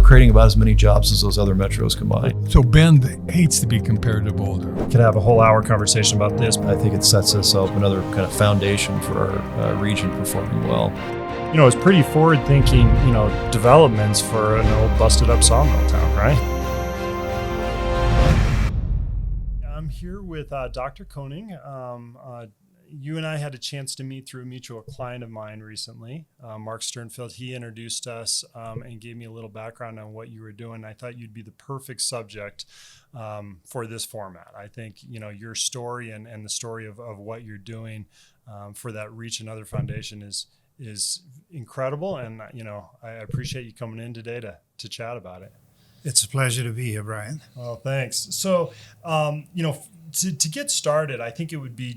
creating about as many jobs as those other metros combined. So Bend hates to be compared to Boulder. We could have a whole hour conversation about this, but I think it sets us up another kind of foundation for our region performing well. You know, it's pretty forward-thinking, developments for an old busted-up sawmill town, right? I'm here with Dr. Koning. You and I had a chance to meet through a mutual client of mine recently, Mark Sternfeld. He introduced us and gave me a little background on what you were doing. I thought you'd be the perfect subject for this format. I think, your story and the story of what you're doing for that ReachAnother Foundation is incredible. And, I appreciate you coming in today to chat about it. It's a pleasure to be here, Brian. Well, thanks. So, to get started, I think it would be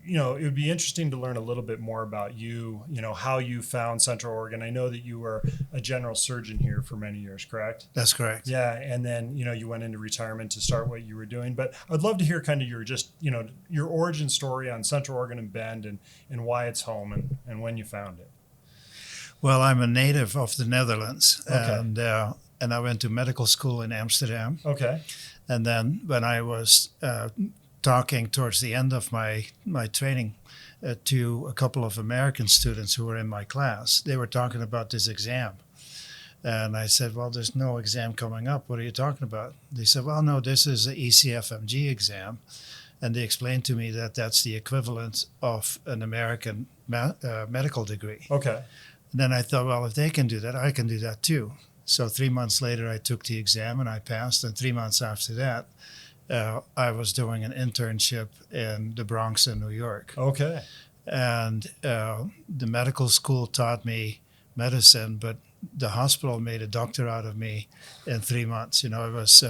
it would be interesting to learn a little bit more about you, how you found Central Oregon. I know that you were a general surgeon here for many years, correct? That's correct. Yeah. And then, you went into retirement to start what you were doing. But I'd love to hear kind of your origin story on Central Oregon and Bend and why it's home and when you found it. Well, I'm a native of the Netherlands. Okay. And I went to medical school in Amsterdam. Okay. And then when I was talking towards the end of my training to a couple of American students who were in my class, they were talking about this exam. And I said, well, there's no exam coming up. What are you talking about? They said, well, no, this is the ECFMG exam. And they explained to me that that's the equivalent of an American medical degree. Okay. And then I thought, well, if they can do that, I can do that too. So 3 months later, I took the exam and I passed. And 3 months after that, I was doing an internship in the Bronx in New York. Okay. And the medical school taught me medicine, but the hospital made a doctor out of me in 3 months. I was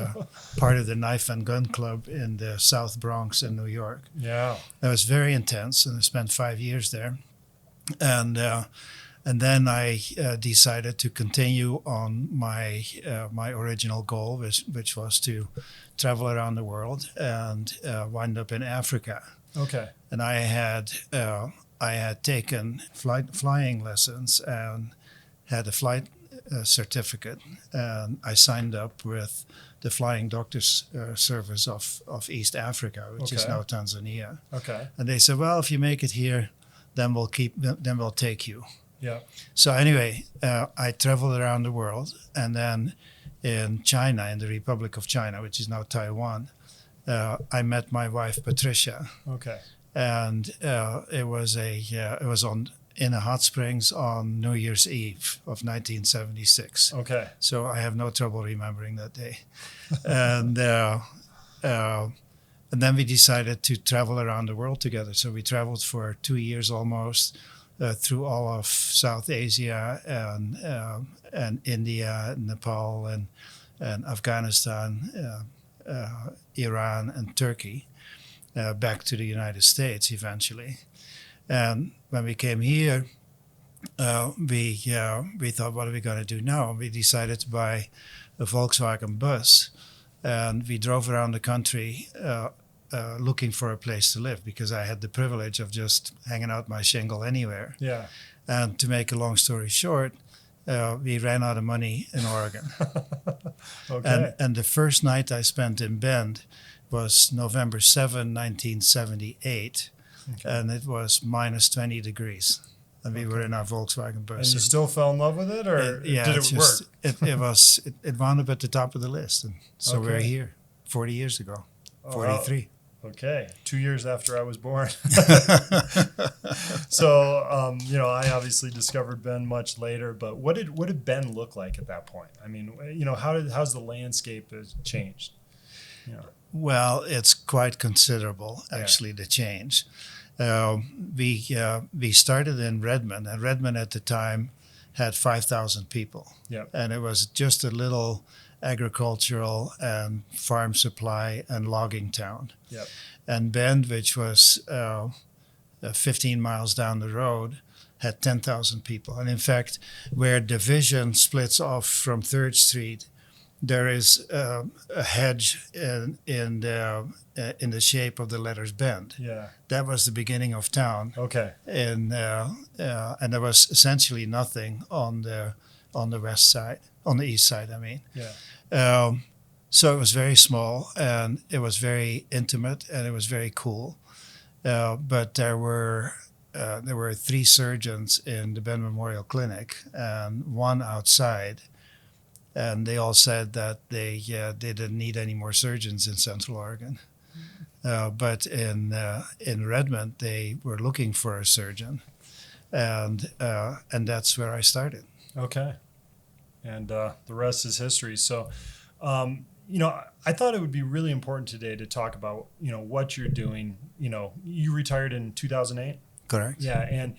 part of the Knife and Gun Club in the South Bronx in New York. Yeah. It was very intense, and I spent 5 years there. And then I decided to continue on my original goal, which was to travel around the world and wind up in Africa. Okay. And I had taken flying lessons and had a flight certificate, and I signed up with the Flying Doctors Service of East Africa, which is now Tanzania. Okay. And they said, well, if you make it here, then we'll take you. Yeah. So anyway, I traveled around the world, and then in China, in the Republic of China, which is now Taiwan, I met my wife Patricia. Okay. And it was in a hot springs on New Year's Eve of 1976. Okay. So I have no trouble remembering that day. And then we decided to travel around the world together. So we traveled for 2 years almost. Through all of South Asia and India, Nepal, and Afghanistan, Iran, and Turkey, back to the United States eventually. And when we came here, we thought, what are we going to do now? We decided to buy a Volkswagen bus, and we drove around the country looking for a place to live, because I had the privilege of just hanging out my shingle anywhere. Yeah. And to make a long story short, we ran out of money in Oregon. Okay. And the first night I spent in Bend was November 7, 1978, and it was minus 20 degrees. And we were in our Volkswagen bus. And you still fell in love with it, or did it work? It wound up at the top of the list, and so we're here 40 years ago, 43. Okay, 2 years after I was born. So, I obviously discovered Bend much later. But what did Bend look like at that point? I mean, how's the landscape has changed? Well, it's quite considerable, actually, the change. We started in Redmond, and Redmond at the time had 5,000 people. Yeah. And it was just a little agricultural and farm supply and logging town. Yep. And Bend, which was 15 miles down the road, had 10,000 people. And in fact, where Division splits off from 3rd Street, there is a hedge in the shape of the letters Bend. Yeah. That was the beginning of town. Okay. And there was essentially nothing on the on the west side, on the east side, I mean. Yeah. So it was very small, and it was very intimate, and it was very cool. But there were 3 surgeons in the Ben Memorial Clinic and 1 outside, and they all said that they didn't need any more surgeons in Central Oregon. But in Redmond, they were looking for a surgeon, and that's where I started. Okay. And the rest is history. So, I thought it would be really important today to talk about, what you're doing. You retired in 2008. Correct. Yeah, and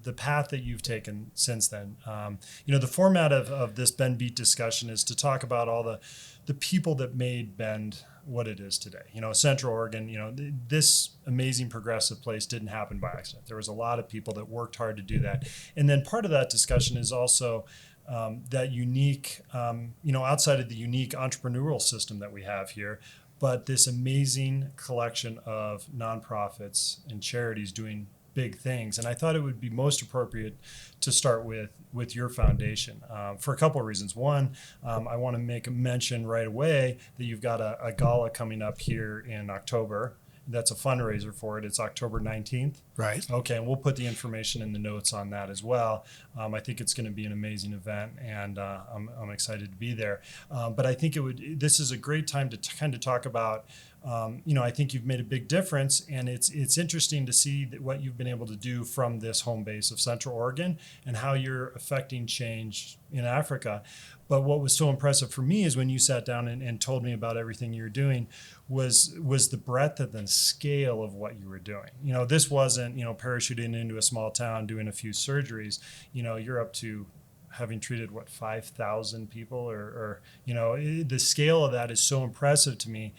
the path that you've taken since then. The format of this BENDbeat discussion is to talk about all the people that made Bend what it is today. Central Oregon, this amazing progressive place didn't happen by accident. There was a lot of people that worked hard to do that. And then part of that discussion is also that unique, outside of the unique entrepreneurial system that we have here, but this amazing collection of nonprofits and charities doing big things. And I thought it would be most appropriate to start with your foundation for a couple of reasons. One, I want to make a mention right away that you've got a gala coming up here in October. That's a fundraiser for it. It's October 19th. Right. Okay, and we'll put the information in the notes on that as well. I think it's going to be an amazing event, and I'm excited to be there. But I think this is a great time to kind of talk about, I think you've made a big difference, and it's interesting to see what you've been able to do from this home base of Central Oregon and how you're affecting change in Africa. But what was so impressive for me is when you sat down and told me about everything you were doing was the breadth and the scale of what you were doing. This wasn't, parachuting into a small town doing a few surgeries. You're up to having treated 5,000 people or the scale of that is so impressive to me.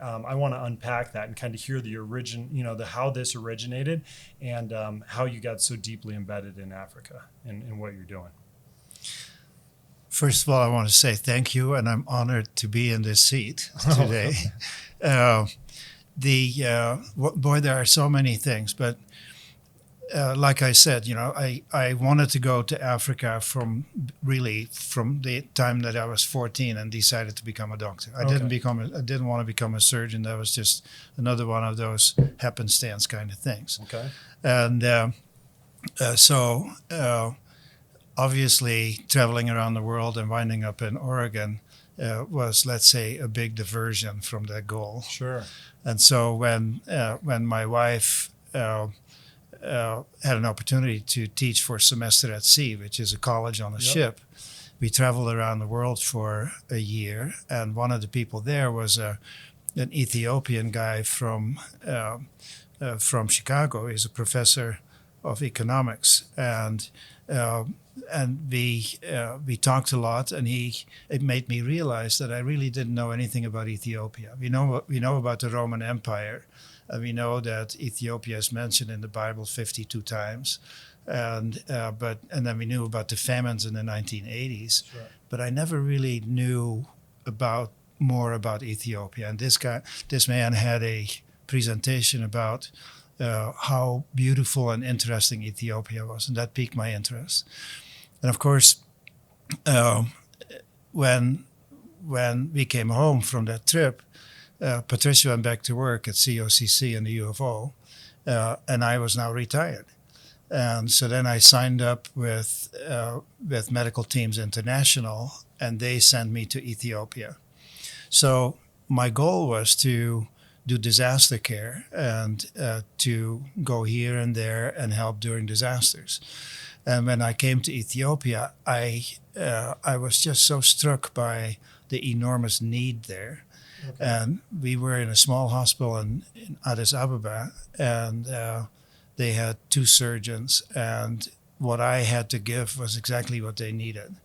I want to unpack that and kind of hear the origin, how this originated and how you got so deeply embedded in Africa and what you're doing. First of all, I want to say thank you, and I'm honored to be in this seat today. Boy, there are so many things, but like I said, I wanted to go to Africa from the time that I was 14 and decided to become a doctor. I didn't want to become a surgeon. That was just another one of those happenstance kind of things. Okay. And so obviously traveling around the world and winding up in Oregon was, let's say, a big diversion from that goal. Sure. And so when my wife had an opportunity to teach for a semester at sea, which is a college on a ship, we traveled around the world for a year. And one of the people there was an Ethiopian guy from Chicago. He's a professor of economics, and we talked a lot, and it made me realize that I really didn't know anything about Ethiopia. We know about the Roman Empire, and we know that Ethiopia is mentioned in the Bible 52 times, and then we knew about the famines in the 1980s, Sure. but I never really knew more about Ethiopia. And this man had a presentation about how beautiful and interesting Ethiopia was, and that piqued my interest. And of course, when we came home from that trip, Patricia went back to work at COCC in the UFO, and I was now retired. And so then I signed up with Medical Teams International, and they sent me to Ethiopia. So my goal was to do disaster care and to go here and there and help during disasters. And when I came to Ethiopia, I was just so struck by the enormous need there. Okay. And we were in a small hospital in Addis Ababa, and they had 2 surgeons, and what I had to give was exactly what they needed.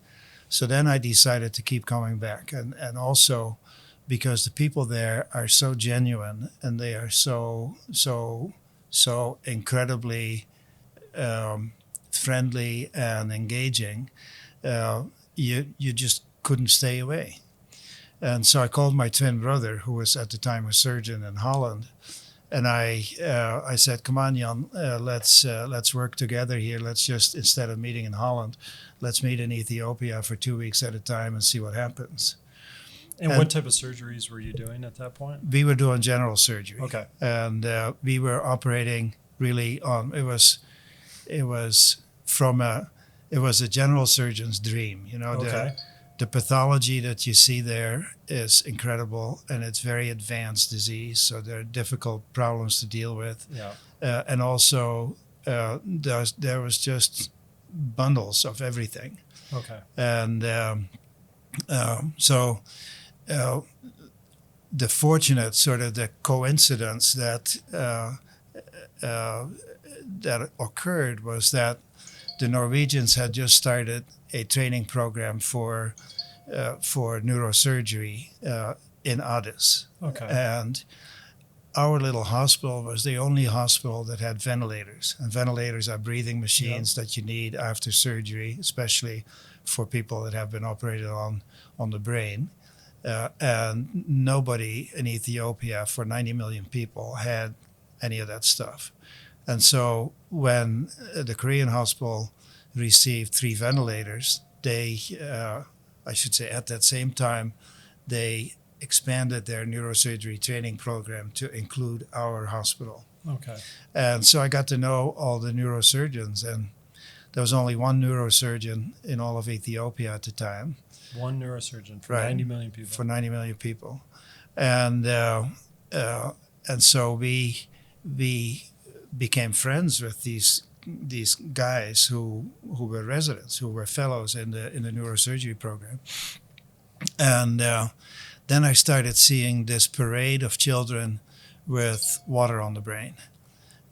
So then I decided to keep coming back, and also because the people there are so genuine and they are so incredibly friendly and engaging, you just couldn't stay away. And so I called my twin brother, who was at the time a surgeon in Holland, and I said, "Come on, Jan, let's work together here. Let's just, instead of meeting in Holland, let's meet in Ethiopia for 2 weeks at a time and see what happens. And what type of surgeries were you doing at that point? We were doing general surgery. Okay. And we were operating really on, it was a general surgeon's dream. You know, Okay. the pathology that you see there is incredible, and it's very advanced disease. So there are difficult problems to deal with. Yeah. And also there was just bundles of everything. Okay. And so the fortunate sort of the coincidence that that occurred was that the Norwegians had just started a training program for neurosurgery in Addis. Okay. And our little hospital was the only hospital that had ventilators. And ventilators are breathing machines that you need after surgery, especially for people that have been operated on the brain. And nobody in Ethiopia for 90 million people had any of that stuff. And so when the Korean hospital received 3 ventilators, they, I should say at that same time, they expanded their neurosurgery training program to include our hospital. Okay. And so I got to know all the neurosurgeons, and there was only one neurosurgeon in all of Ethiopia at the time. One neurosurgeon for Right. 90 million people. For 90 million people. And so we became friends with these guys who were residents, who were fellows in the neurosurgery program. And then I started seeing this parade of children with water on the brain.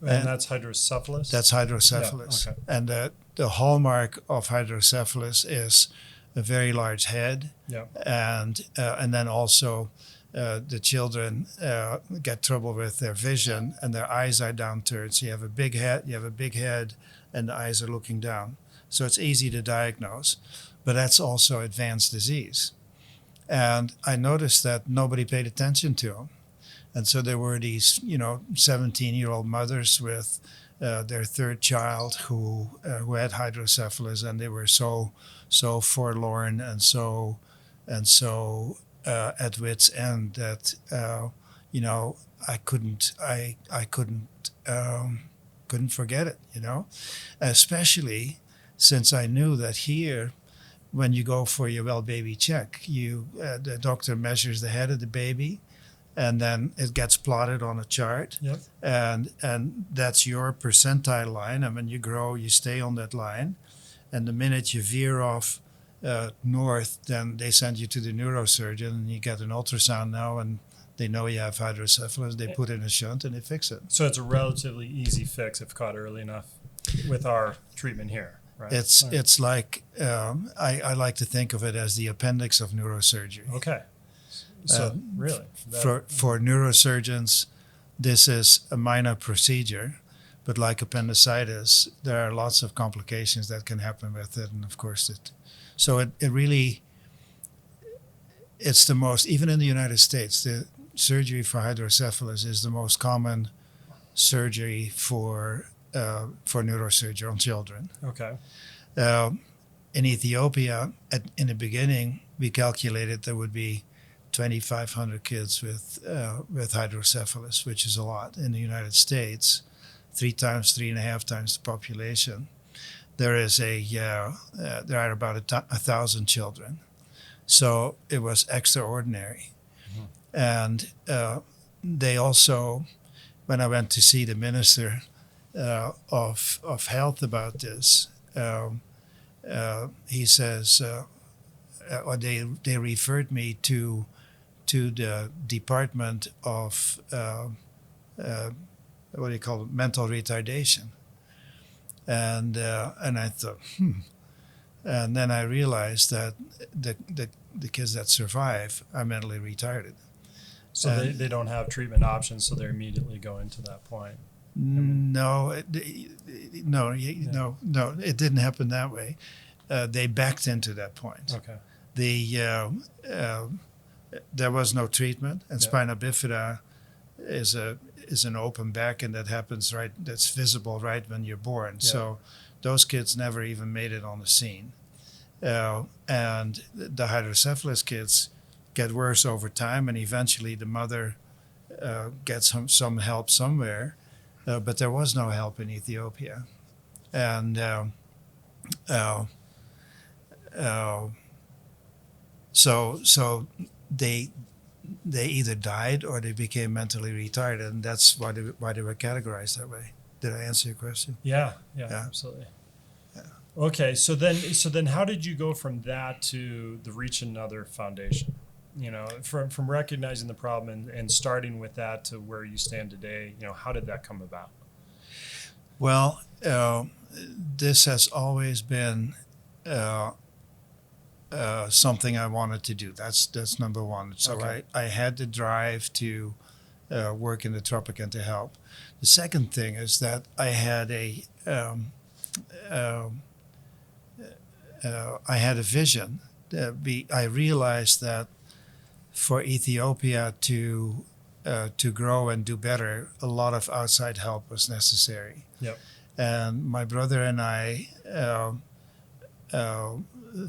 And that's hydrocephalus? That's hydrocephalus. Yeah, okay. And the hallmark of hydrocephalus is a very large head. Yeah. And then also the children get trouble with their vision, and their eyes are downturned. So you have a big head, and the eyes are looking down. So it's easy to diagnose, but that's also advanced disease. And I noticed that nobody paid attention to them. And so there were these, 17-year-old mothers with their third child who had hydrocephalus, and they were so forlorn and so at wit's end that I couldn't forget it. Especially since I knew that here, when you go for your well baby check, the doctor measures the head of the baby, and then it gets plotted on a chart. Yep. And that's your percentile line. And when you grow, you stay on that line. And the minute you veer off north, then they send you to the neurosurgeon, and you get an ultrasound now, and they know you have hydrocephalus. They put in a shunt and they fix it. So it's a relatively easy fix if caught early enough with our treatment here, right? It's like I like to think of it as the appendix of neurosurgery. Okay. So really, For neurosurgeons, this is a minor procedure, but like appendicitis, there are lots of complications that can happen with it, and of course it really, it's the most, even in the United States, the surgery for hydrocephalus is the most common surgery for neurosurgery on children. Okay. In Ethiopia, in the beginning, we calculated there would be 2,500 kids with hydrocephalus, which is a lot. In the United States, 3.5 times the population. There are about 1,000 children, so it was extraordinary. Mm-hmm. And they also, when I went to see the minister of health about this, he says, or they referred me to the Department of what do you call it, mental retardation. And I thought, And then I realized that the kids that survive are mentally retarded. So they don't have treatment options, so they're immediately going to that point. No, it didn't happen that way. They backed into that point. Okay. There was no treatment, and spina bifida is an open back, and that happens that's visible right when you're born. Yeah. So those kids never even made it on the scene. and the hydrocephalus kids get worse over time, and eventually the mother gets some help somewhere, but there was no help in Ethiopia, and so they either died or they became mentally retarded, and that's why they were categorized that way. Did I answer your question? Yeah, Yeah. absolutely. Okay, so then how did you go from that to the ReachAnother Foundation? You know, from recognizing the problem and starting with that to where you stand today, you know, how did that come about? Well, this has always been something I wanted to do. That's number one. So Okay. I had the drive to work in the tropic and to help. The second thing is that I had a vision. I realized that for Ethiopia to grow and do better, a lot of outside help was necessary. Yep. And my brother and I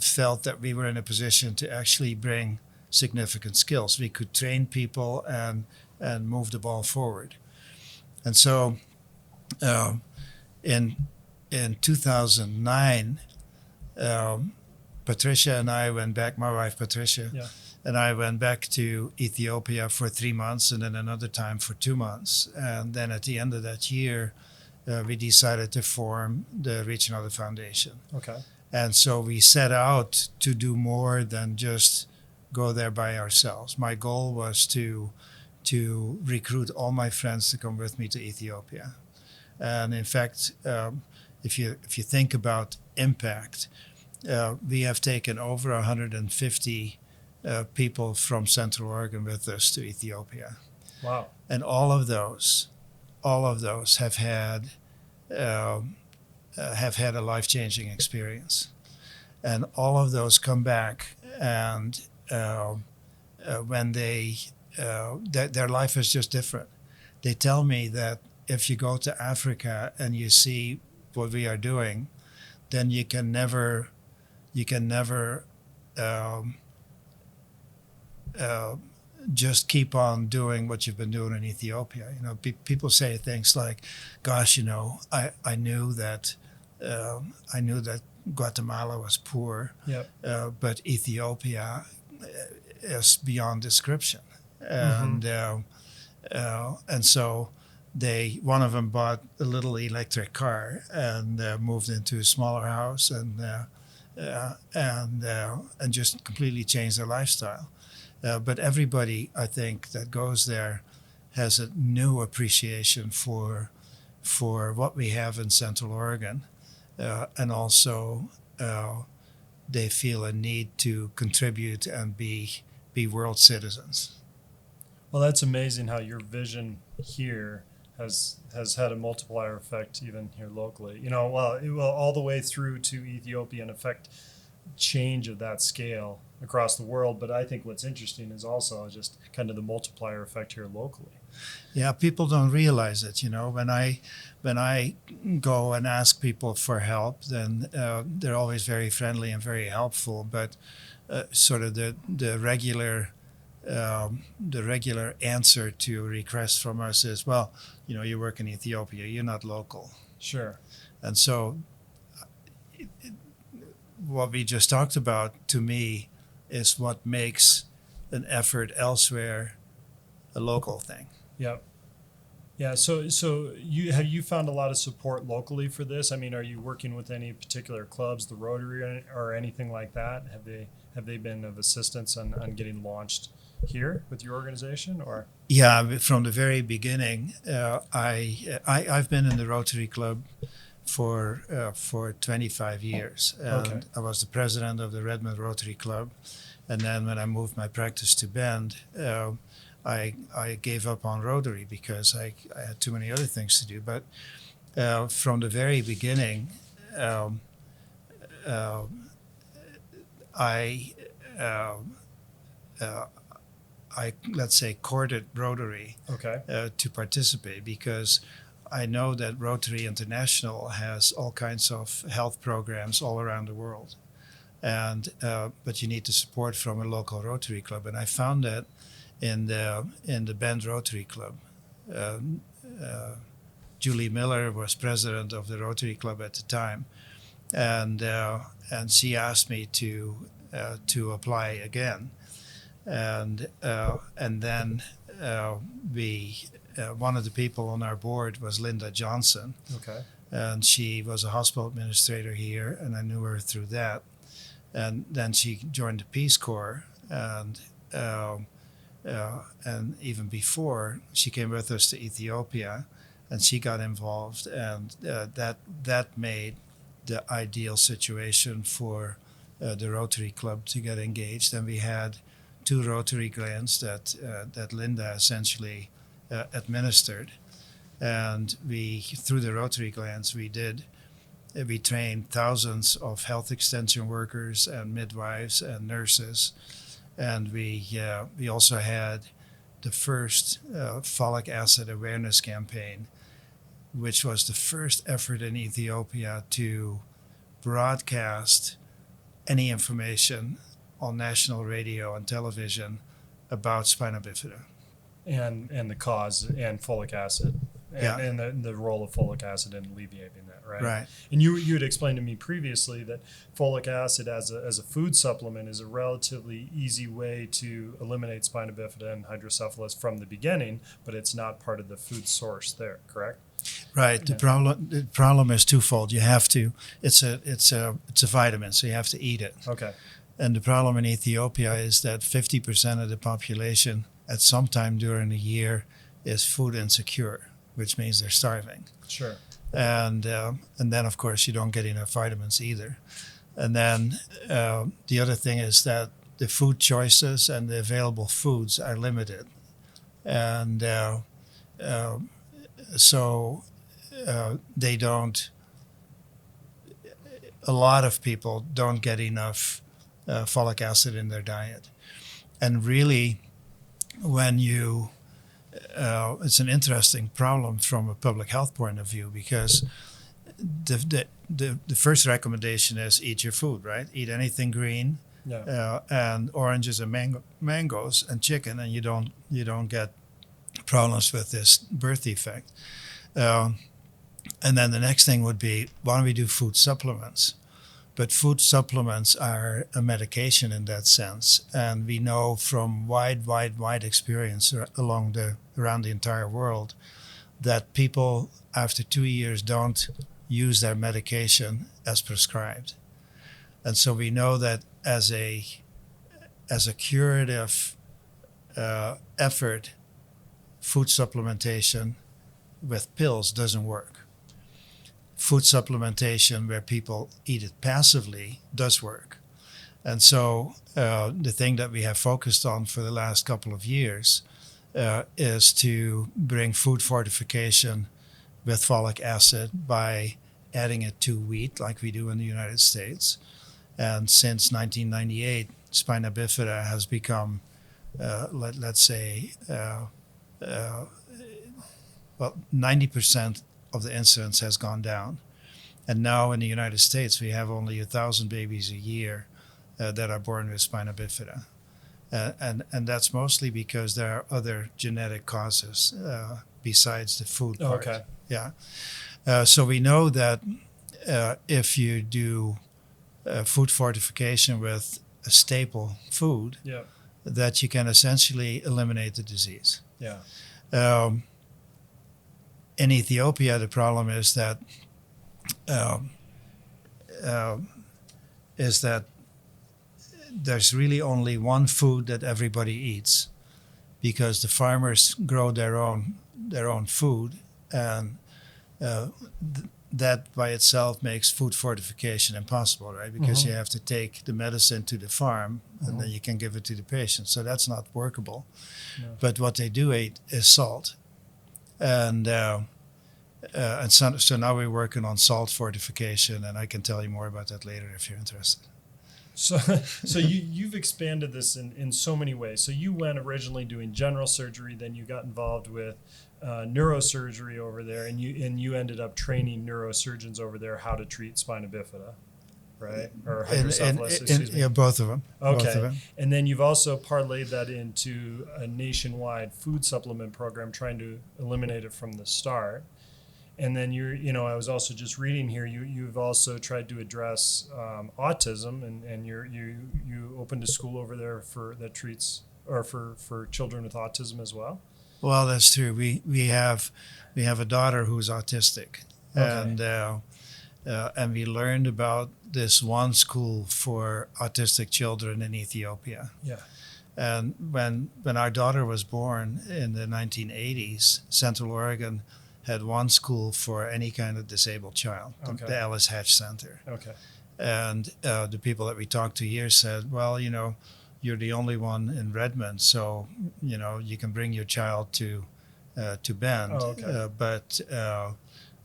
felt that we were in a position to actually bring significant skills. We could train people and move the ball forward. And so in 2009, Patricia and I went back, my wife Patricia, Yeah. and I went back to Ethiopia for 3 months and then another time for 2 months. And then at the end of that year, we decided to form the ReachAnother Foundation. Okay. And so we set out to do more than just go there by ourselves. My goal was to recruit all my friends to come with me to Ethiopia. And in fact, if you think about impact, we have taken over 150 people from Central Oregon with us to Ethiopia, Wow. and all of those have had a life-changing experience, and all of those come back, and when their life is just different. They tell me that if you go to Africa and you see what we are doing, then you can never just keep on doing what you've been doing in Ethiopia. You know, people say things like, "Gosh, you know, I knew that Guatemala was poor, Yep. but Ethiopia is beyond description." And so one of them bought a little electric car and moved into a smaller house and just completely changed their lifestyle. But everybody, I think, that goes there has a new appreciation for what we have in Central Oregon, and also they feel a need to contribute and be world citizens. Well, that's amazing how your vision here has had a multiplier effect even here locally. You know, well, it will all the way through to Ethiopia and affect change of that scale across the world. But I think what's interesting is also just kind of the multiplier effect here locally. Yeah, people don't realize it. You know, when I go and ask people for help, then they're always very friendly and very helpful. But sort of the regular answer to requests from us is, well, you know, you work in Ethiopia, you're not local. Sure. And so what we just talked about, to me, is what makes an effort elsewhere a local thing. Yep. Yeah. So you found a lot of support locally for this? I mean, are you working with any particular clubs, the Rotary or anything like that? Have they been of assistance on getting launched here with your organization, or? Yeah, from the very beginning, I've been in the Rotary Club for 25 years. And Okay. I was the president of the Redmond Rotary Club. And then when I moved my practice to Bend, I gave up on Rotary because I had too many other things to do. But from the very beginning, I let's say courted Rotary Okay. to participate, because I know that Rotary International has all kinds of health programs all around the world. but you need the support from a local Rotary Club, and I found that in the Bend Rotary Club. Julie Miller was president of the Rotary Club at the time, and she asked me to apply again, and then one of the people on our board was Linda Johnson. Okay. And she was a hospital administrator here, and I knew her through that. And then she joined the Peace Corps, and even before, she came with us to Ethiopia, and she got involved, and that made the ideal situation for the Rotary Club to get engaged. And we had 2 Rotary glands that Linda essentially administered. And through the Rotary glands, we trained thousands of health extension workers and midwives and nurses. And we also had the first folic acid awareness campaign, which was the first effort in Ethiopia to broadcast any information on national radio and television about spina bifida. And the cause and folic acid. And the role of folic acid in alleviating that, right? Right. And you had explained to me previously that folic acid as a food supplement is a relatively easy way to eliminate spina bifida and hydrocephalus from the beginning, but it's not part of the food source there, correct? Right. The problem is twofold. You have to. It's a vitamin, so you have to eat it. Okay. And the problem in Ethiopia is that 50% of the population at some time during the year is food insecure, which means they're starving. Sure. And then, of course, you don't get enough vitamins either. And then the other thing is that the food choices and the available foods are limited. And so they don't, a lot of people don't get enough folic acid in their diet. And really, when you, it's an interesting problem from a public health point of view, because the first recommendation is eat your food, right? Eat anything green, and oranges and mangoes and chicken, and you don't get problems with this birth defect. And then the next thing would be, why don't we do food supplements? But food supplements are a medication in that sense. And we know from wide experience around the entire world that people after 2 years don't use their medication as prescribed. And so we know that as a curative effort, food supplementation with pills doesn't work. Food supplementation where people eat it passively does work. And so the thing that we have focused on for the last couple of years is to bring food fortification with folic acid by adding it to wheat like we do in the United States. And since 1998, spina bifida has become, let's say, 90% of the incidence has gone down. And now in the United States, we have only 1,000 babies a year that are born with spina bifida. And that's mostly because there are other genetic causes besides the food part. Okay. Yeah. So we know that if you do food fortification with a staple food, that you can essentially eliminate the disease. Yeah. In Ethiopia, the problem is that there's really only one food that everybody eats, because the farmers grow their own food, and that by itself makes food fortification impossible, right? Because you have to take the medicine to the farm and then you can give it to the patient. So that's not workable. No. But what they do eat is salt. And so now we're working on salt fortification, and I can tell you more about that later if you're interested. So you've expanded this in so many ways. So you went originally doing general surgery, then you got involved with neurosurgery over there, and you ended up training neurosurgeons over there how to treat spina bifida. right? Or hydrocephalus, excuse me. Yeah, both of them. Both of Okay. them. And then you've also parlayed that into a nationwide food supplement program, trying to eliminate it from the start. And then I was also just reading here, you've also tried to address autism, and you opened a school over there that treats, or for children with autism as well. Well, that's true. We have a daughter who's autistic, Okay. and we learned about this one school for autistic children in Ethiopia. Yeah. And when our daughter was born in the 1980s, Central Oregon had one school for any kind of disabled child, Okay. the Ellis Hatch Center. Okay. And the people that we talked to here said, well, you're the only one in Redmond, so you can bring your child to Bend. Oh, okay.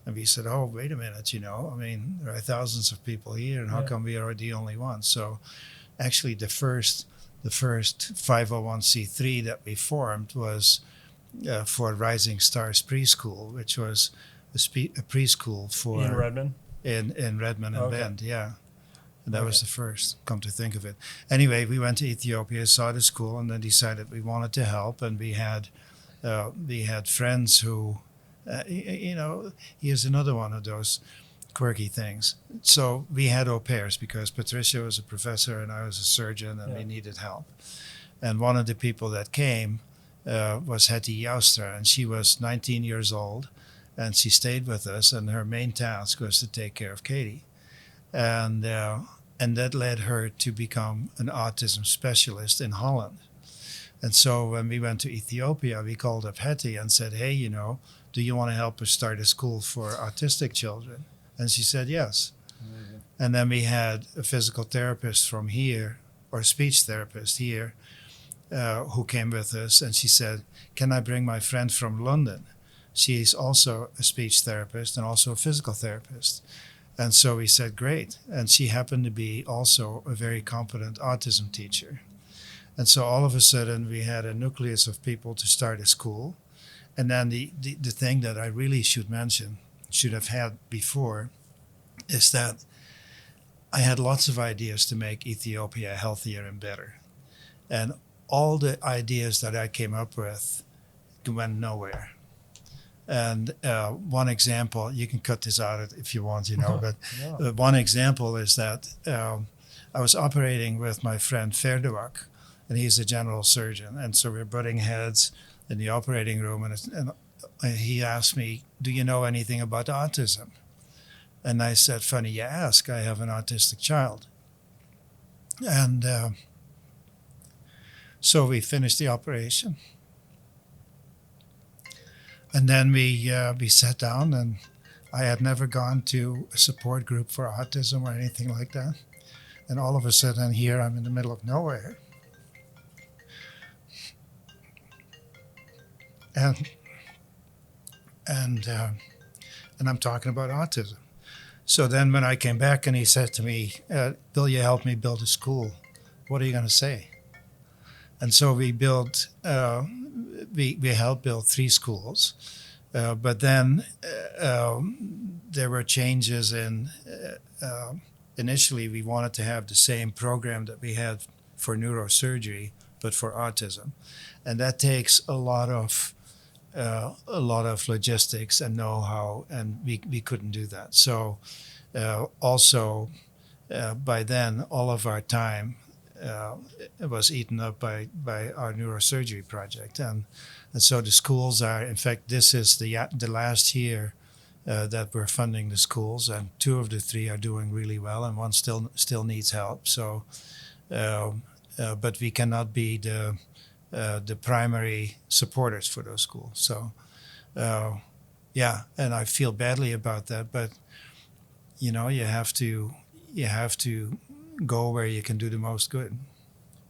And we said, oh, wait a minute, I mean, there are thousands of people here, and how Yeah. come we are the only one? So actually the first 501c3 that we formed was for Rising Stars Preschool, which was a preschool for In Redmond. in Redmond and Okay. Bend, yeah. And that was Okay. the first, come to think of it. Anyway, we went to Ethiopia, saw the school, and then decided we wanted to help. And we had friends who, here's another one of those quirky things. So we had au pairs because Patricia was a professor and I was a surgeon, and Yeah. we needed help. And one of the people that came was Hetty Joustra, and she was 19 years old, and she stayed with us. And her main task was to take care of Katie, and that led her to become an autism specialist in Holland. And so when we went to Ethiopia, we called up Hetty and said, hey, do you want to help us start a school for autistic children? And she said yes. Amazing. And then we had a physical therapist from here, or speech therapist here, who came with us, and she said, can I bring my friend from London? She's also a speech therapist and also a physical therapist. And so we said, great. And she happened to be also a very competent autism teacher. And so all of a sudden we had a nucleus of people to start a school. And then the thing that I really should have had before, is that I had lots of ideas to make Ethiopia healthier and better. And all the ideas that I came up with went nowhere. And one example, you can cut this out if you want, but Yeah. one example is that I was operating with my friend Ferduak, and he's a general surgeon. And so we're butting heads in the operating room, and he asked me, do you know anything about autism? And I said, funny you ask, I have an autistic child. And so we finished the operation. And then we sat down, and I had never gone to a support group for autism or anything like that. And all of a sudden here I'm in the middle of nowhere. And I'm talking about autism. So then when I came back and he said to me, Bill, you helped me build a school. What are you going to say? And so we built, we helped build 3 schools. But then there were changes in, initially we wanted to have the same program that we had for neurosurgery, but for autism. And that takes a lot of logistics and know-how, and we couldn't do that. So also by then all of our time was eaten up by our neurosurgery project, and so the schools are, in fact, this is the last year that we're funding the schools, and 2 of the 3 are doing really well, and one still needs help. So, but we cannot be the primary supporters for those schools. So, yeah, and I feel badly about that, but you have to go where you can do the most good.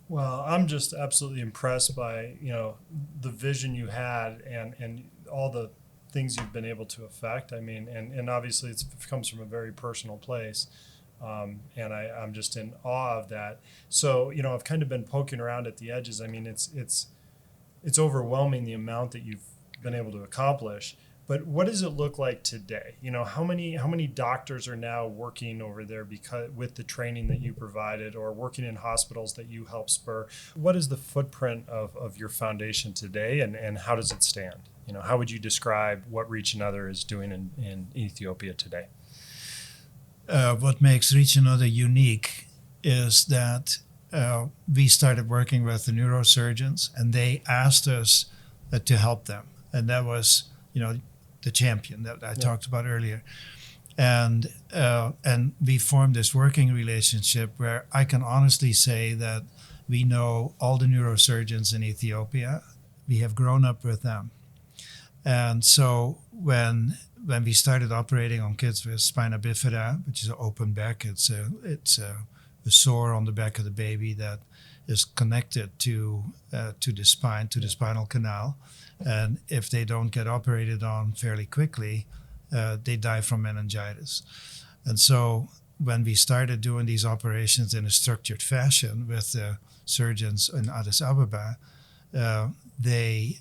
Well, I'm just absolutely impressed by, the vision you had and all the things you've been able to affect. I mean, and obviously it comes from a very personal place. And I'm just in awe of that. So, I've kind of been poking around at the edges. I mean, it's overwhelming the amount that you've been able to accomplish. But what does it look like today? How many doctors are now working over there because with the training that you provided, or working in hospitals that you help spur? What is the footprint of your foundation today, and how does it stand? How would you describe what ReachAnother is doing in Ethiopia today? What makes ReachAnother unique is that we started working with the neurosurgeons, and they asked us to help them, and that was, the champion that I talked about earlier, and we formed this working relationship where I can honestly say that we know all the neurosurgeons in Ethiopia. We have grown up with them, and so when we started operating on kids with spina bifida, which is an open back, it's a sore on the back of the baby that is connected to the spine, to the spinal canal. And if they don't get operated on fairly quickly, they die from meningitis. And so when we started doing these operations in a structured fashion with the surgeons in Addis Ababa, they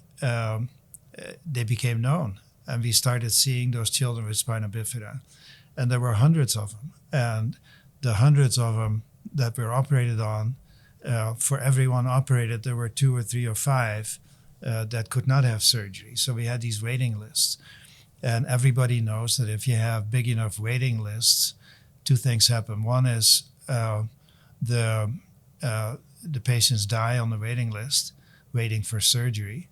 became known. And we started seeing those children with spina bifida. And there were hundreds of them. And the hundreds of them that were operated on, for everyone operated, there were 2 or 3 or 5 that could not have surgery. So we had these waiting lists. And everybody knows that if you have big enough waiting lists, 2 things happen. One is the patients die on the waiting list waiting for surgery.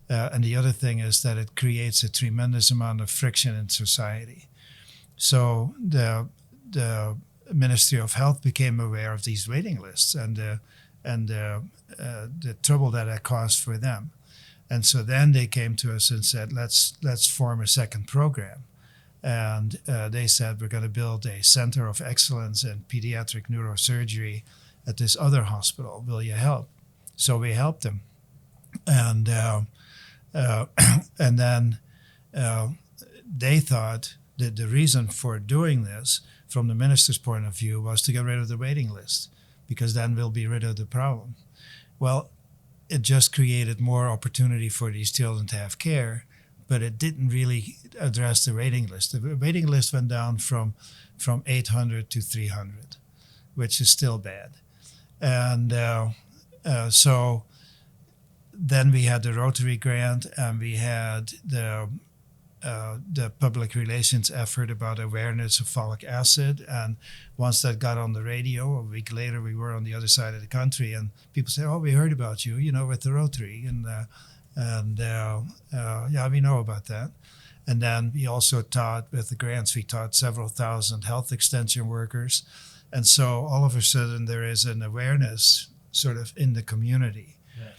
And the other thing is that it creates a tremendous amount of friction in society. So the Ministry of Health became aware of these waiting lists and the trouble that caused for them. And so then they came to us and said, let's form a second program. And they said, we're going to build a center of excellence in pediatric neurosurgery at this other hospital. Will you help? So we helped them. And then they thought that the reason for doing this, from the minister's point of view, was to get rid of the waiting list, because then we'll be rid of the problem. Well, it just created more opportunity for these children to have care, but it didn't really address the waiting list. The waiting list went down from 800 to 300, which is still bad. And so then we had the Rotary grant, and we had the public relations effort about awareness of folic acid. And once that got on the radio, a week later, we were on the other side of the country, and people said, "Oh, we heard about you, with the Rotary." Yeah, we know about that. And then we also taught, with the grants, we taught several thousand health extension workers. And so all of a sudden there is an awareness sort of in the community. Yeah.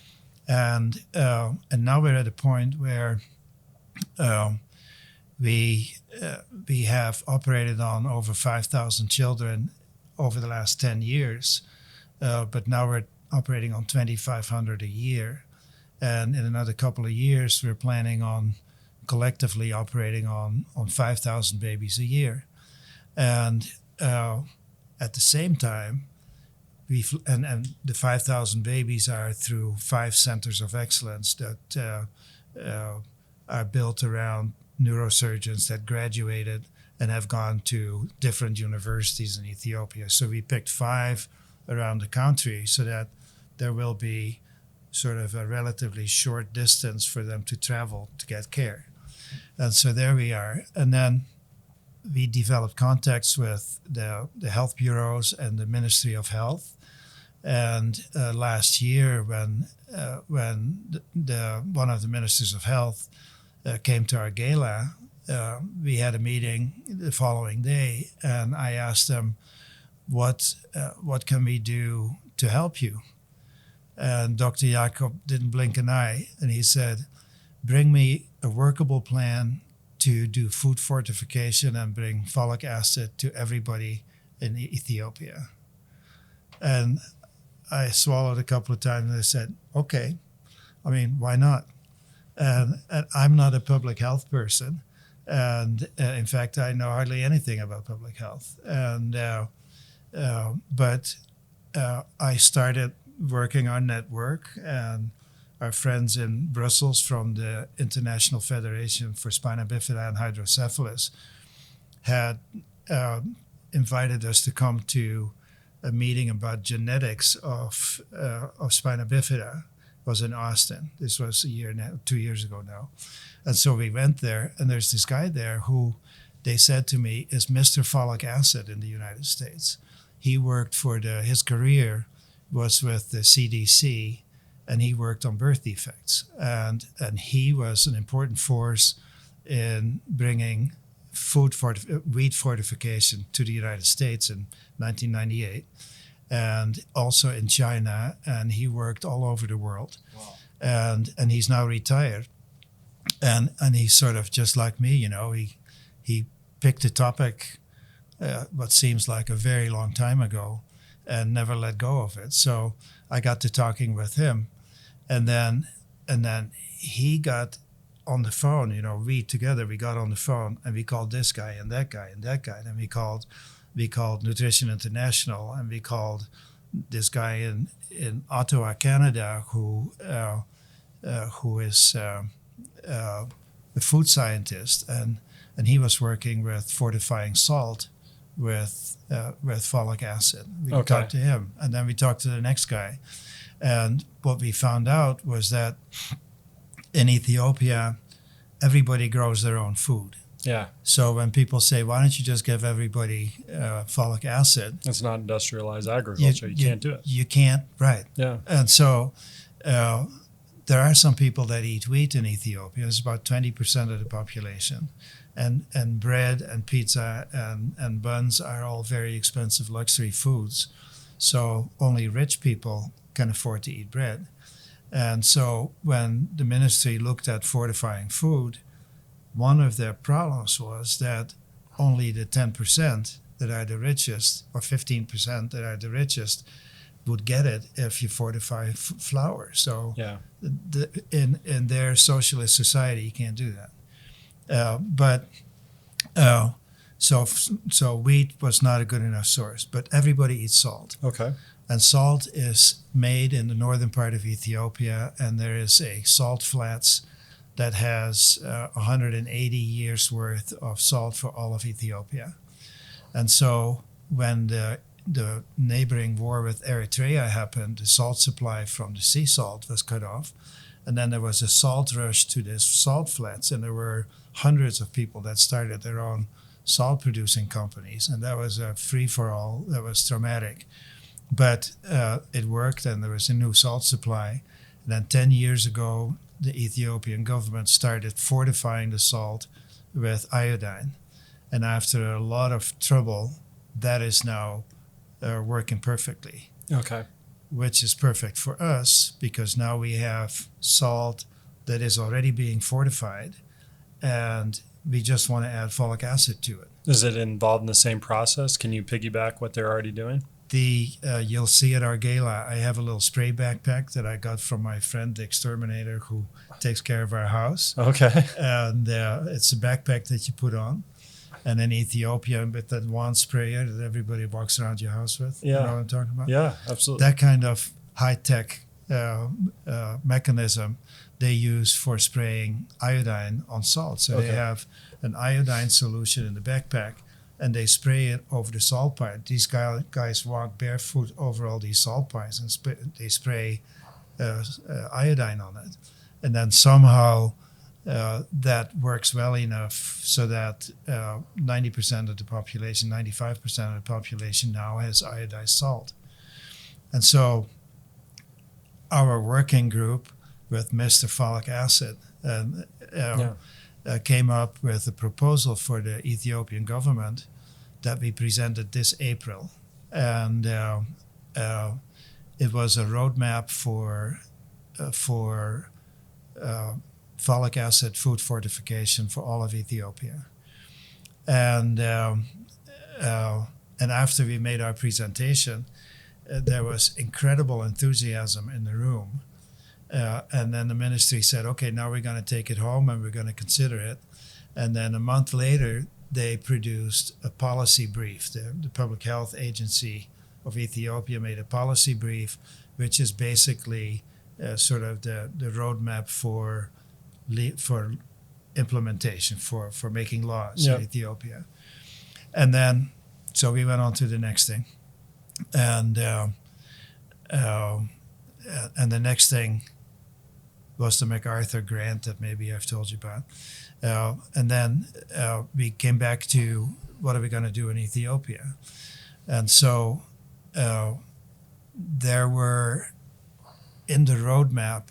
And now we're at a point where we have operated on over 5,000 children over the last 10 years, but now we're operating on 2,500 a year. And in another couple of years, we're planning on collectively operating on 5,000 babies a year. And at the same time, and the 5,000 babies are through 5 centers of excellence that are built around neurosurgeons that graduated and have gone to different universities in Ethiopia. So we picked 5 around the country so that there will be sort of a relatively short distance for them to travel to get care. And so there we are. And then we developed contacts with the health bureaus and the Ministry of Health. And last year, when one of the ministers of health came to our gala, we had a meeting the following day, and I asked them, what can we do to help you? And Dr. Jacob didn't blink an eye, and he said, bring me a workable plan to do food fortification and bring folic acid to everybody in Ethiopia. And I swallowed a couple of times and I said, okay, I mean, why not? And I'm not a public health person. And in fact, I know hardly anything about public health. And but I started working our network, and our friends in Brussels from the International Federation for Spina Bifida and Hydrocephalus had invited us to come to a meeting about genetics of spina bifida. It was in Austin. This was 2 years ago now. And so we went there, and there's this guy there who they said to me is Mr. Folic Acid in the United States. He worked his career was with the CDC, and he worked on birth defects. And he was an important force in bringing wheat fortification to the United States in 1998, and also in China, and he worked all over the world. Wow. And he's now retired, and he's sort of just like me, he picked a topic what seems like a very long time ago and never let go of it. So I got to talking with him, and then he got on the phone, we got on the phone, and we called this guy and that guy and that guy. And we called Nutrition International, and we called this guy in Ottawa, Canada, who is a food scientist, and he was working with fortifying salt with folic acid. We talked to him, and then we talked to the next guy. And what we found out was that in Ethiopia, everybody grows their own food. Yeah. So when people say, why don't you just give everybody folic acid? It's not industrialized agriculture. You can't do it. You can't, right. Yeah. And so there are some people that eat wheat in Ethiopia. It's about 20% of the population. And bread and pizza and buns are all very expensive luxury foods. So only rich people can afford to eat bread. And so when the ministry looked at fortifying food, one of their problems was that only the 10% that are the richest, or 15% that are the richest, would get it if you fortify flour. So in their socialist society, you can't do that. So wheat was not a good enough source, but everybody eats salt. Okay. And salt is made in the northern part of Ethiopia, and there is a salt flats that has 180 years worth of salt for all of Ethiopia. And so when the neighboring war with Eritrea happened, the salt supply from the sea salt was cut off. And then there was a salt rush to this salt flats, and there were hundreds of people that started their own salt producing companies. And that was a free-for-all. That was traumatic. But it worked, and there was a new salt supply. And then 10 years ago, the Ethiopian government started fortifying the salt with iodine. And after a lot of trouble, that is now working perfectly. Okay. Which is perfect for us, because now we have salt that is already being fortified, and we just want to add folic acid to it. Is it involved in the same process? Can you piggyback what they're already doing? You'll see at our gala, I have a little spray backpack that I got from my friend, the exterminator, who takes care of our house. Okay. And it's a backpack that you put on. And in Ethiopia, with that wand sprayer that everybody walks around your house with. Yeah. You know what I'm talking about? Yeah, absolutely. That kind of high-tech mechanism they use for spraying iodine on salt. So they have an iodine solution in the backpack, and they spray it over the salt pile. These guys walk barefoot over all these salt piles, and they spray iodine on it. And then somehow that works well enough so that 90% of the population, 95% of the population now has iodized salt. And so our working group with Mr. Folic Acid came up with a proposal for the Ethiopian government that we presented this April. And it was a roadmap for folic acid food fortification for all of Ethiopia. And after we made our presentation, there was incredible enthusiasm in the room. And then the ministry said, okay, now we're going to take it home and we're going to consider it. And then a month later, they produced a policy brief. The Public Health Agency of Ethiopia made a policy brief, which is basically sort of the roadmap for implementation for making laws in Ethiopia. And then, so we went on to the next thing, and the next thing was the MacArthur grant that maybe I've told you about. And then we came back to what are we going to do in Ethiopia? And so there were, in the roadmap,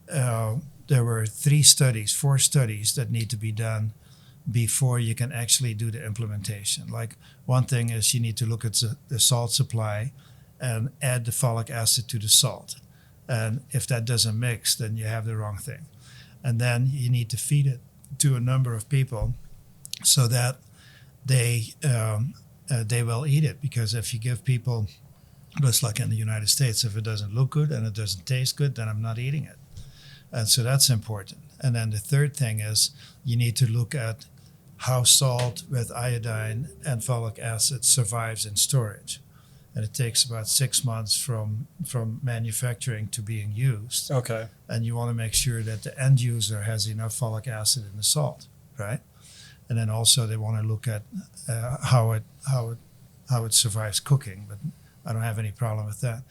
there were 4 studies that need to be done before you can actually do the implementation. Like, one thing is you need to look at the salt supply and add the folic acid to the salt. And if that doesn't mix, then you have the wrong thing. And then you need to feed it to a number of people so that they will eat it. Because if you give people, just like in the United States, if it doesn't look good and it doesn't taste good, then I'm not eating it. And so that's important. And then the third thing is you need to look at how salt with iodine and folic acid survives in storage. And it takes about 6 months from manufacturing to being used. Okay. And you want to make sure that the end user has enough folic acid in the salt, right? And then also they want to look at how it survives cooking, but I don't have any problem with that.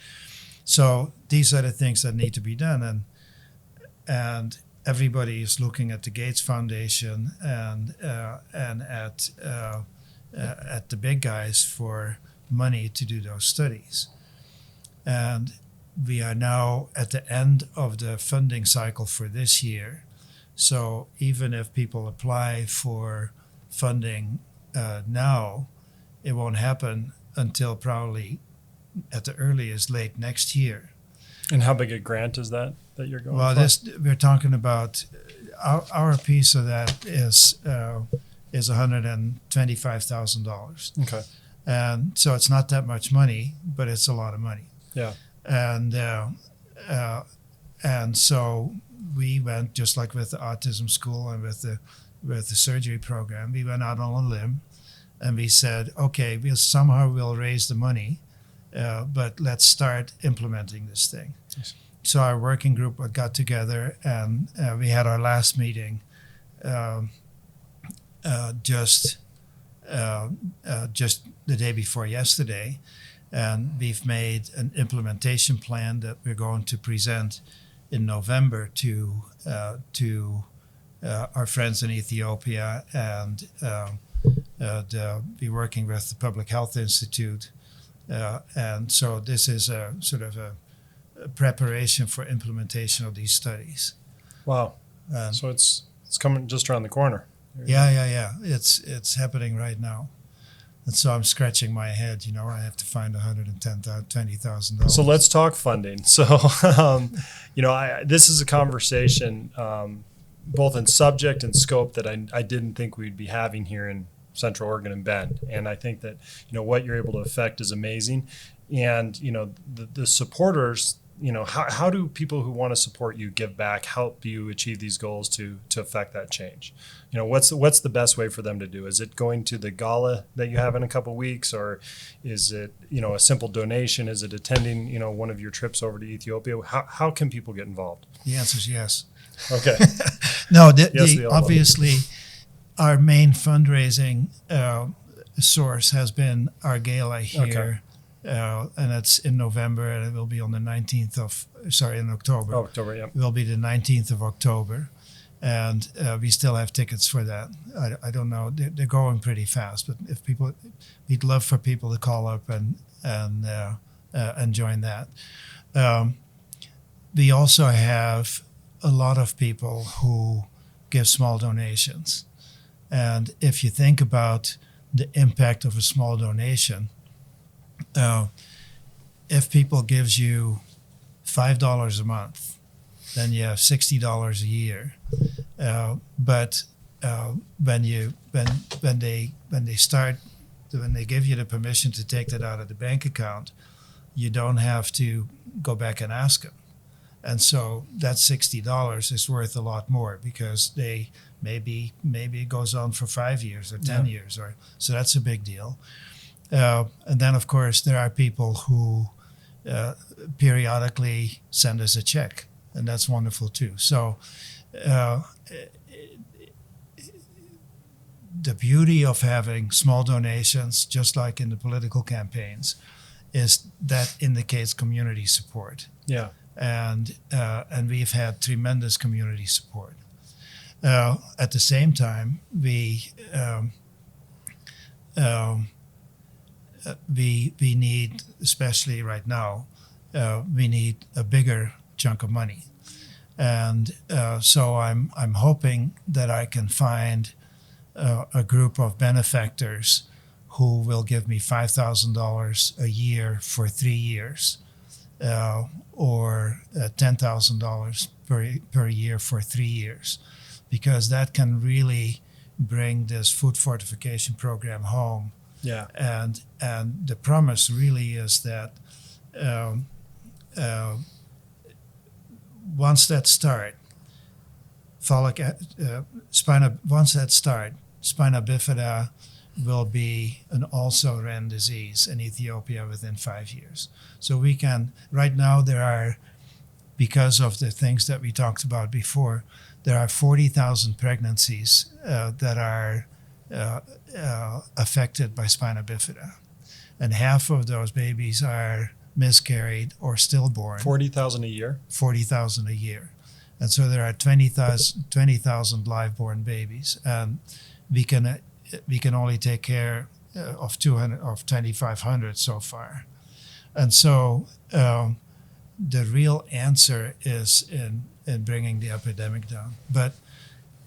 So these are the things that need to be done, and everybody is looking at the Gates Foundation and at the big guys for money to do those studies. And we are now at the end of the funding cycle for this year. So even if people apply for funding now, it won't happen until probably at the earliest late next year. And how big a grant is that you're going well, for? We're talking about our piece of that is $125,000. Okay. And so it's not that much money, but it's a lot of money. Yeah. And so we went, just like with the autism school and with the surgery program, we went out on a limb and we said, okay, we'll raise the money, but let's start implementing this thing. Yes. So our working group got together and we had our last meeting just the day before yesterday, and we've made an implementation plan that we're going to present in November to our friends in Ethiopia, and be working with the Public Health Institute, and so this is a sort of a preparation for implementation of these studies. Wow! So it's coming just around the corner. Yeah. It's happening right now. And so I'm scratching my head, I have to find $120,000. So let's talk funding. So, this is a conversation both in subject and scope that I didn't think we'd be having here in Central Oregon and Bend. And I think that, what you're able to affect is amazing. And, the supporters, how do people who want to support you give back, help you achieve these goals to affect that change? What's the best way for them to do? Is it going to the gala that you have in a couple of weeks, or is it, a simple donation? Is it attending, one of your trips over to Ethiopia? How can people get involved? The answer is yes. Okay. No, Yes, obviously our main fundraising source has been our gala here. Okay. And it's in November, and it will be on the 19th in October. Oh, October, yeah. It will be the 19th of October. And we still have tickets for that. I don't know. They're going pretty fast, but we'd love for people to call up and join that. We also have a lot of people who give small donations. And if you think about the impact of a small donation, if people gives you $5 a month, then you have $60 a year. But when they give you the permission to take that out of the bank account, you don't have to go back and ask them. And so that $60 is worth a lot more, because they maybe it goes on for 5 years or 10 years, so that's a big deal. And then, of course, there are people who periodically send us a check, and that's wonderful too. So the beauty of having small donations, just like in the political campaigns, is that indicates community support. Yeah. And we've had tremendous community support. At the same time, we need, especially right now, we need a bigger chunk of money, and so I'm hoping that I can find a group of benefactors who will give me $5,000 a year for 3 years, or $10,000 per year for 3 years, because that can really bring this food fortification program home. Yeah. And the promise really is that once that start, spina bifida will be an also-ran disease in Ethiopia within 5 years. So we can, right now there are, because of the things that we talked about before, there are 40,000 pregnancies that are affected by spina bifida. And half of those babies are miscarried or stillborn. 40,000 a year? 40,000 a year. And so there are 20,000 live-born babies. And we can only take care of 2,500 so far. And so the real answer is in bringing the epidemic down. But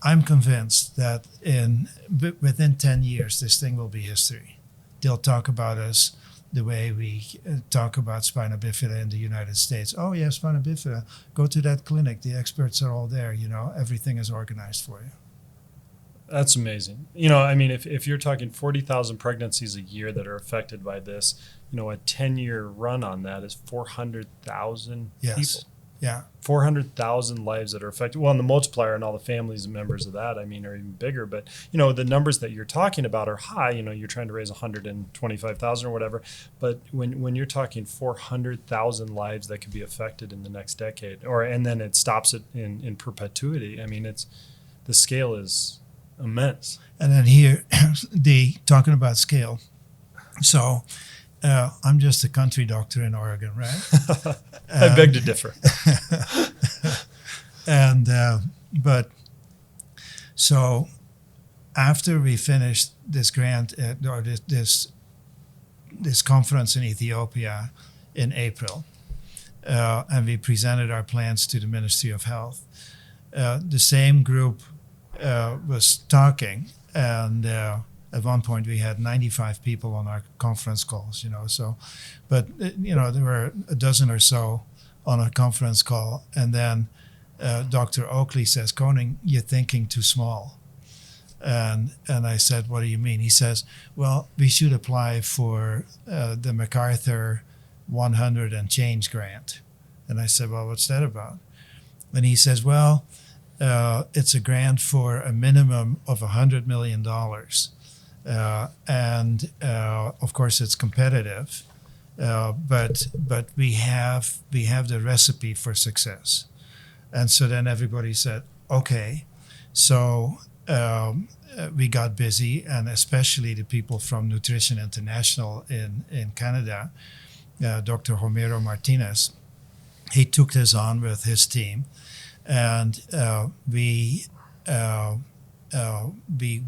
I'm convinced that within 10 years, this thing will be history. They'll talk about us the way we talk about spina bifida in the United States. Oh, yeah, spina bifida. Go to that clinic. The experts are all there. Everything is organized for you. That's amazing. I mean, if you're talking 40,000 pregnancies a year that are affected by this, a 10-year run on that is 400,000 people. Yeah. 400,000 lives that are affected. Well, and the multiplier and all the families and members of that, are even bigger. But, the numbers that you're talking about are high. You're trying to raise 125,000 or whatever. But when you're talking 400,000 lives that could be affected in the next decade, and then it stops it in perpetuity, the scale is immense. And then here, talking about scale. So I'm just a country doctor in Oregon, right? I beg to differ. But so after we finished this grant or this conference in Ethiopia in April, and we presented our plans to the Ministry of Health, the same group was talking, and at one point we had 95 people on our conference calls, but there were a dozen or so on a conference call. And then Dr. Oakley says, "Koning, you're thinking too small." And I said, "What do you mean?" He says, "Well, we should apply for the MacArthur 100 and change grant." And I said, "Well, what's that about?" And he says, "Well, it's a grant for a minimum of $100 million. And of course, it's competitive, but we have the recipe for success." And so then everybody said, "Okay." So we got busy, and especially the people from Nutrition International in Canada, Dr. Homero Martinez, he took this on with his team, and we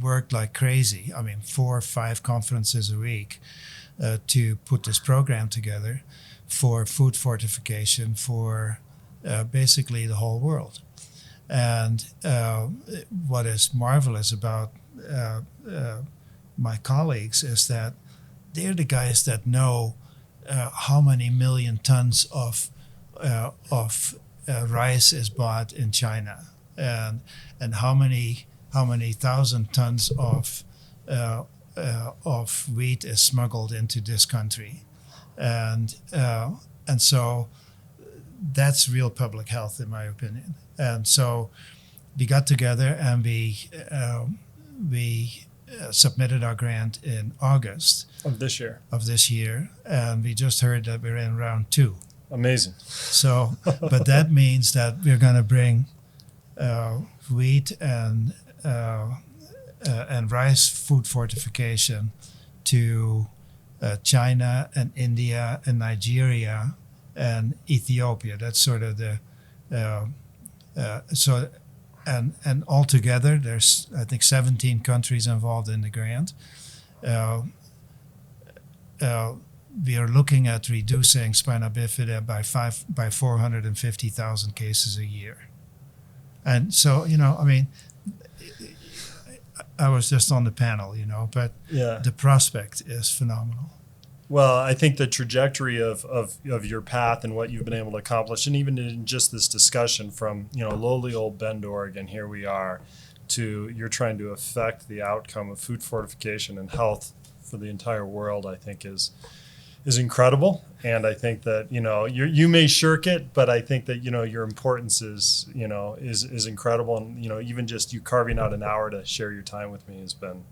worked like crazy. 4 or 5 conferences a week to put this program together for food fortification for basically the whole world. And what is marvelous about my colleagues is that they're the guys that know how many million tons of rice is bought in China, and how many thousand tons of wheat is smuggled into this country, and so that's real public health, in my opinion. And so we got together and we submitted our grant in August Of this year. of this year, and we just heard that we're in round 2. Amazing. So, but that means that we're going to bring wheat and rice food fortification to China and India and Nigeria and Ethiopia. That's sort of the and altogether there's I think 17 countries involved in the grant. We are looking at reducing spina bifida by 450,000 cases a year. And so, I mean, I was just on the panel, but the prospect is phenomenal. Well, I think the trajectory of your path and what you've been able to accomplish, and even in just this discussion from, lowly old Bend, Oregon, here we are, to you're trying to affect the outcome of food fortification and health for the entire world, I think is incredible. And I think that, you may shirk it, but I think that, your importance is incredible. And, even just you carving out an hour to share your time with me has been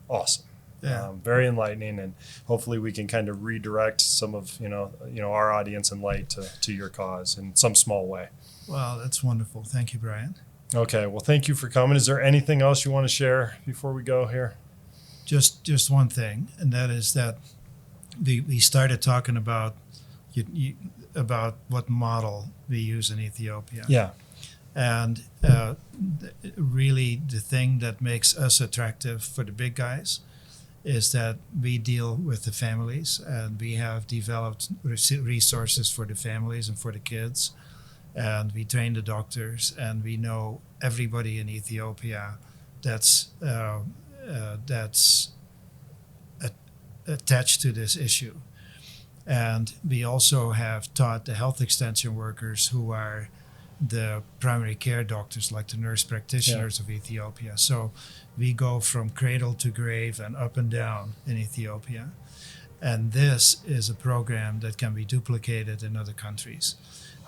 awesome. Yeah. Very enlightening, and hopefully we can kind of redirect some of our audience and light to your cause in some small way. Well, that's wonderful. Thank you, Brian. Okay, well, thank you for coming. Is there anything else you want to share before we go here? Just one thing, and that is that we started talking about about what model we use in Ethiopia. Yeah. And really the thing that makes us attractive for the big guys is that we deal with the families, and we have developed resources for the families and for the kids, and we train the doctors, and we know everybody in Ethiopia that's attached to this issue. And we also have taught the health extension workers, who are the primary care doctors, like the nurse practitioners of Ethiopia. So we go from cradle to grave and up and down in Ethiopia. And this is a program that can be duplicated in other countries.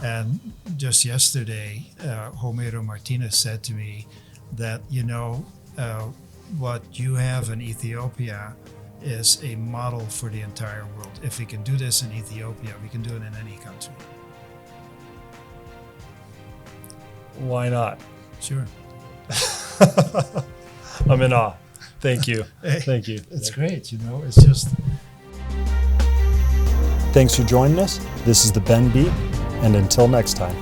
And just yesterday, Homero Martinez said to me that, what you have in Ethiopia is a model for the entire world. If we can do this in Ethiopia, we can do it in any country. Why not? Sure. I'm in awe. Thank you. Hey, Thank you. It's great, it's just... Thanks for joining us. This is the BENDbeat, and until next time.